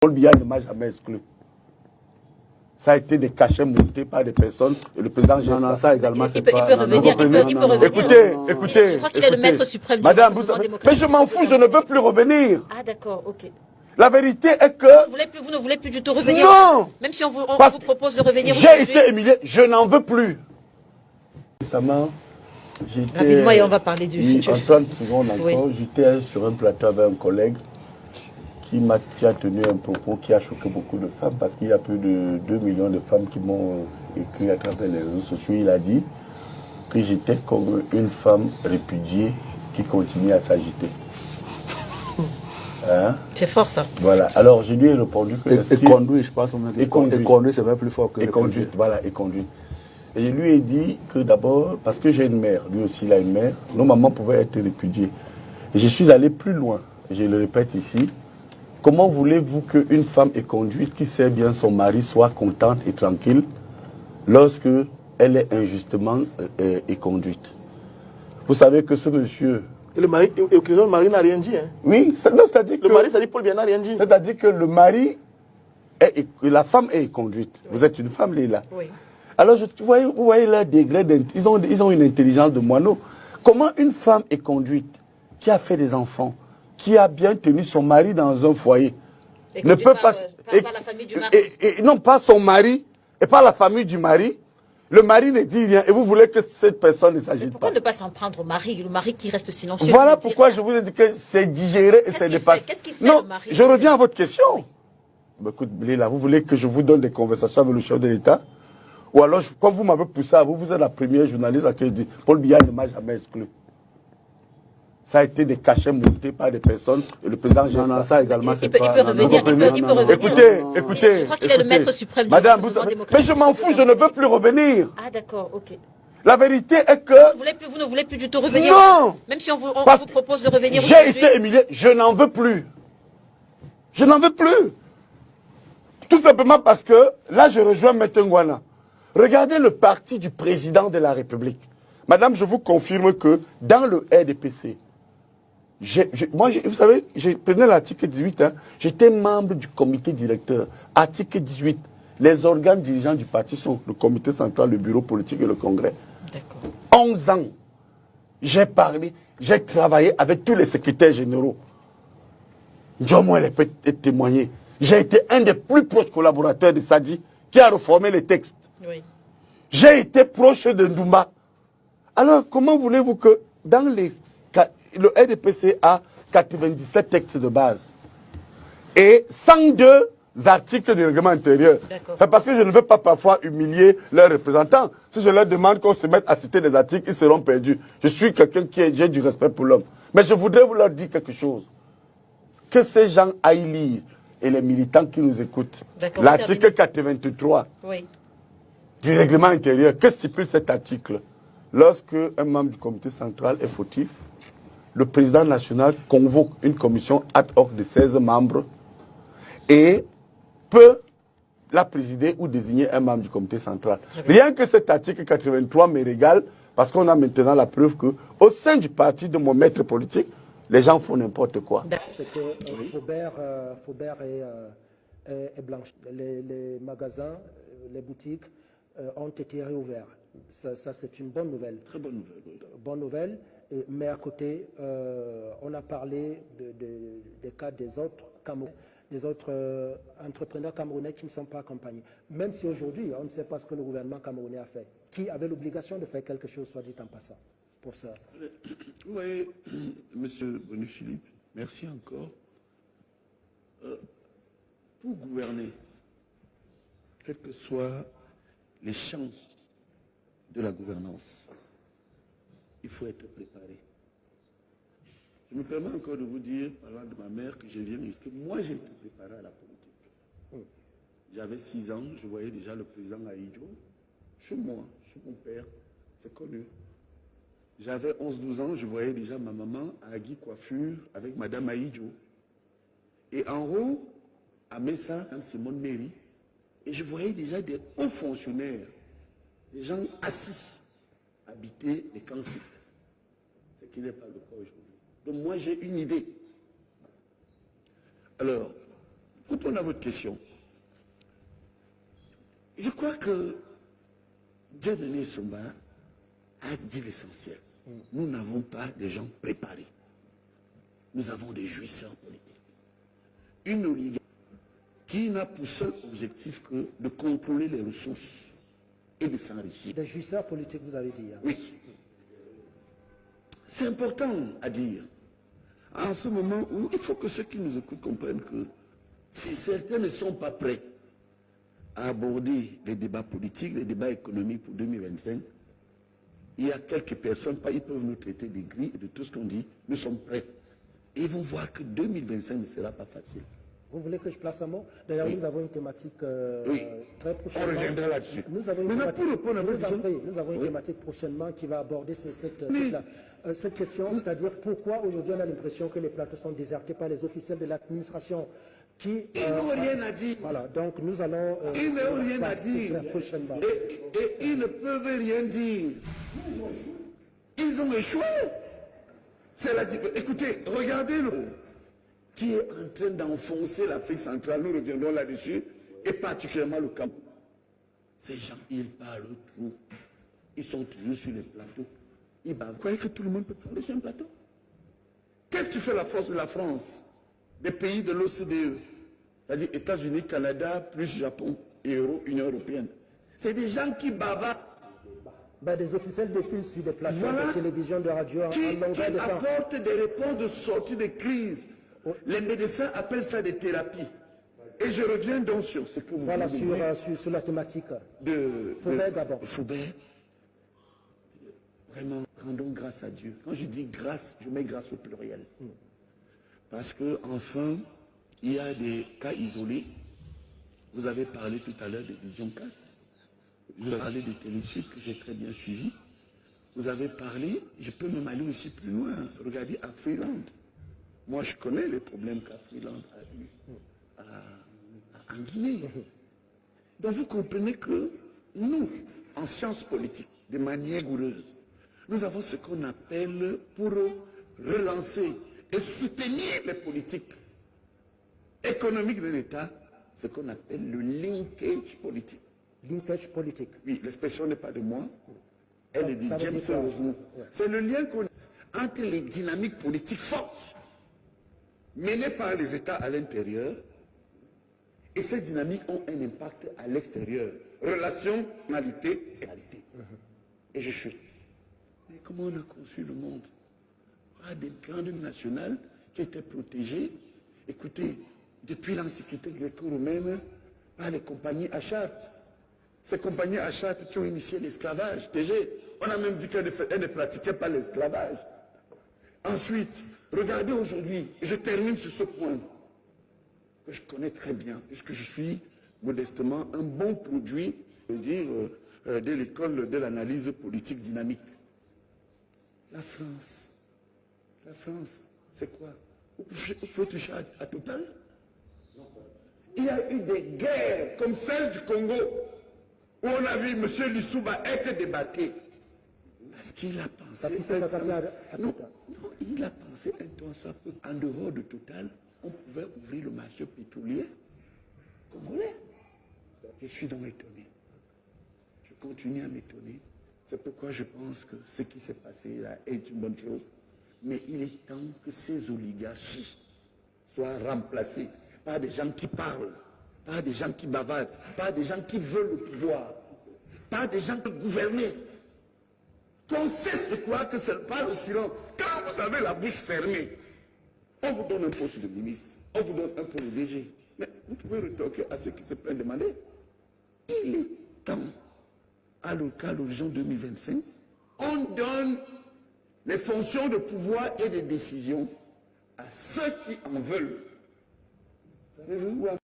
Paul Biya ne m'a jamais exclu. Ça a été des cachets montés par des personnes et le président gère non, ça également, il peut revenir. Écoutez. Je crois qu'il est le maître suprême du Madame, mouvement démocratique. mais je m'en fous, je ne veux plus revenir. Ah d'accord, ok. La vérité est que... Vous ne voulez plus du tout revenir? Non. Même si on vous propose de revenir j'ai été humilié, je n'en veux plus. Récemment, j'étais... Rapidement, et on va parler du futur. En 30 secondes encore, j'étais sur un plateau avec un collègue qui a tenu un propos qui a choqué beaucoup de femmes parce qu'il y a plus de 2 millions de femmes qui m'ont écrit à travers les réseaux sociaux. Il a dit que j'étais comme une femme répudiée qui continue à s'agiter. Hein? C'est fort ça. Voilà. Alors je lui ai répondu que... Et conduit, je pense. Et conduit, c'est même plus fort que... Et conduite, voilà, et conduite. Et je lui ai dit que d'abord, parce que j'ai une mère, lui aussi il a une mère, nos mamans pouvaient être répudiées. Et je suis allé plus loin, je le répète ici. Comment voulez-vous qu'une femme éconduite qui sait bien son mari soit contente et tranquille lorsque elle est injustement éconduite? Vous savez que ce monsieur... Et le mari n'a rien dit. Hein. Oui, c'est-à-dire que... Le mari, ça dit Paul Biya n'a rien dit. C'est-à-dire que le mari, la femme est éconduite. Oui. Vous êtes une femme, Léla. Oui. Alors, vous voyez leur degré, ils ont une intelligence de moineau. Comment une femme éconduite, qui a fait des enfants, qui a bien tenu son mari dans un foyer, ne peut pas... Par la famille du mari. Non, pas son mari, et pas la famille du mari. Le mari ne dit rien, et vous voulez que cette personne ne s'agite pas. Pourquoi ne pas s'en prendre au mari, le mari qui reste silencieux? Voilà pourquoi je vous ai dit que c'est digéré et c'est dépassé. Qu'est-ce qu'il fait, non, le mari? je reviens à votre question. Oui. Écoute, Léla, vous voulez que je vous donne des conversations avec le chef de l'État? Ou alors, comme vous m'avez poussé à vous êtes la première journaliste à qui je dis Paul Biya ne m'a jamais exclu. Ça a été des cachets montés par des personnes et le président gère ça. Ça également, il peut revenir. Écoutez. Je crois qu'il est le maître suprême du mouvement démocratique. Mais je m'en fous, je ne veux plus revenir. Ah d'accord, ok. La vérité est que... Vous ne voulez plus du tout revenir? Non. Même si on vous propose de revenir? J'ai été humilié, je n'en veux plus. Je n'en veux plus. Tout simplement parce que, là je rejoins M. Ngwana. Regardez le parti du président de la République. Madame, je vous confirme que dans le RDPC, vous savez, j'ai pris l'article 18, hein, j'étais membre du comité directeur. Article 18, les organes dirigeants du parti sont le comité central, le bureau politique et le congrès. 11 ans, j'ai parlé, j'ai travaillé avec tous les secrétaires généraux. Moi, elle peut témoigner. J'ai été un des plus proches collaborateurs de Sadi qui a reformé les textes. Oui. J'ai été proche de Ndoumba. Alors, comment voulez-vous que dans le RDPC a 97 textes de base et 102 articles du règlement intérieur? C'est parce que je ne veux pas parfois humilier leurs représentants. Si je leur demande qu'on se mette à citer des articles, ils seront perdus. Je suis quelqu'un j'ai du respect pour l'homme. Mais je voudrais vous leur dire quelque chose. Que ces gens aillent lire, et les militants qui nous écoutent, l'article 83 du règlement intérieur. Que stipule cet article? Lorsque un membre du comité central est fautif, le président national convoque une commission ad hoc de 16 membres et peut la présider ou désigner un membre du comité central. Rien que cet article 83 me régale, parce qu'on a maintenant la preuve qu'au sein du parti de mon maître politique, les gens font n'importe quoi. C'est que Faubert et Blanche, les magasins, les boutiques ont été réouverts. Ça c'est une bonne nouvelle. Très bonne nouvelle. Oui. Bonne nouvelle. Mais à côté, on a parlé des cas des autres entrepreneurs camerounais qui ne sont pas accompagnés. Même si aujourd'hui, on ne sait pas ce que le gouvernement camerounais a fait. Qui avait l'obligation de faire quelque chose, soit dit en passant, pour ça. Oui, monsieur Boniphilippe, merci encore. Pour gouverner, quels que soient les champs de la gouvernance, il faut être préparé. Je me permets encore de vous dire, parlant de ma mère, que je viens jusqu'à moi, j'ai été préparé à la politique. J'avais 6 ans, je voyais déjà le président Aïdjo, chez moi, chez mon père, c'est connu. J'avais 11-12 ans, je voyais déjà ma maman à Agui Coiffure avec Madame Aïdjo. Et en haut, à Messa, Simone Méry, et je voyais déjà des hauts fonctionnaires, des gens assis, habiter les camps sikhs. Ce qui n'est pas le cas aujourd'hui. Donc moi j'ai une idée. Alors, répondre à votre question. Je crois que Dieudonné Somba a dit l'essentiel. Nous n'avons pas des gens préparés. Nous avons des jouisseurs politiques. Une oligarchie qui n'a pour seul objectif que de contrôler les ressources et de s'enrichir. Des jouisseurs politiques, vous avez dit. Hein. Oui. C'est important à dire. En ce moment où il faut que ceux qui nous écoutent comprennent que si certains ne sont pas prêts à aborder les débats politiques, les débats économiques pour 2025, il y a quelques personnes, ils peuvent nous traiter des grilles et de tout ce qu'on dit, nous sommes prêts. Et ils vont voir que 2025 ne sera pas facile. Vous voulez que je place un mot? D'ailleurs, oui. Nous avons une thématique très prochainement. On reviendra là-dessus. Nous avons une thématique prochainement qui va aborder cette question, c'est-à-dire pourquoi aujourd'hui on a l'impression que les plateaux sont désertés par les officiels de l'administration qui... Ils n'ont rien à dire. Voilà, donc nous allons... ils n'ont rien à dire. Prochainement. Et ils ne peuvent rien dire. Ils ont échoué. C'est la... Écoutez, regardez-le. Qui est en train d'enfoncer l'Afrique centrale, nous reviendrons là-dessus, et particulièrement le Cameroun. Ces gens, ils parlent trop. Ils sont toujours sur les plateaux. Vous croyez que tout le monde peut parler sur un plateau? Qu'est-ce qui fait la force de la France? Des pays de l'OCDE, c'est-à-dire États-Unis, Canada, plus Japon et Union européenne. C'est des gens qui bavardent. Des officiels défilent sur des plateaux de télévision, de radio, qui apportent des réponses de sortie de crise. Les médecins appellent ça des thérapies. Et je reviens donc sur ce que vous voilà, sur la thématique de Faubert d'abord. Faubert. Vraiment, rendons grâce à Dieu. Quand je dis grâce, je mets grâce au pluriel. Parce que, enfin, il y a des cas isolés. Vous avez parlé tout à l'heure de Vision 4. Vous avez parlé des téléfilms que j'ai très bien suivis. Vous avez parlé, je peux même aller aussi plus loin. Regardez à Freeland. Moi, je connais les problèmes qu'Afriland a eu en Guinée. Donc, vous comprenez que nous, en sciences politiques, de manière rigoureuse, nous avons ce qu'on appelle, pour relancer et soutenir les politiques économiques de l'État, ce qu'on appelle le linkage politique. Linkage politique. Oui, l'expression n'est pas de moi, elle est de James Rosemont. C'est le lien qu'on a entre les dynamiques politiques fortes menées par les États à l'intérieur, et ces dynamiques ont un impact à l'extérieur. Relation, réalité et réalité. Et je chute. Mais comment on a conçu le monde? Des grandes nationales qui étaient protégées, écoutez, depuis l'Antiquité gréco-romaine, par les compagnies achartes. Ces compagnies achartes qui ont initié l'esclavage. On a même dit qu'elles ne pratiquaient pas l'esclavage. Ensuite, regardez aujourd'hui, je termine sur ce point que je connais très bien, puisque je suis modestement un bon produit, je veux dire, de l'école de l'analyse politique dynamique. La France, c'est quoi? Vous pouvez toucher à Total? Il y a eu des guerres comme celle du Congo, où on a vu M. Lissouba être débarqué. Parce qu'il a pensé... Non, il a pensé un temps ça peu. En dehors de Total, on pouvait ouvrir le marché pétrolier congolais. Je suis donc étonné. Je continue à m'étonner. C'est pourquoi je pense que ce qui s'est passé là est une bonne chose. Mais il est temps que ces oligarchies soient remplacées par des gens qui parlent, par des gens qui bavardent, par des gens qui veulent le pouvoir, par des gens qui gouvernent. Qu'on cesse de croire que c'est pas le silence. Quand vous avez la bouche fermée, on vous donne un poste de ministre, on vous donne un poste de DG. Mais vous pouvez retoquer à ceux qui se plaignent demander. Il est temps, à l'horizon 2025, on donne les fonctions de pouvoir et de décision à ceux qui en veulent. Savez-vous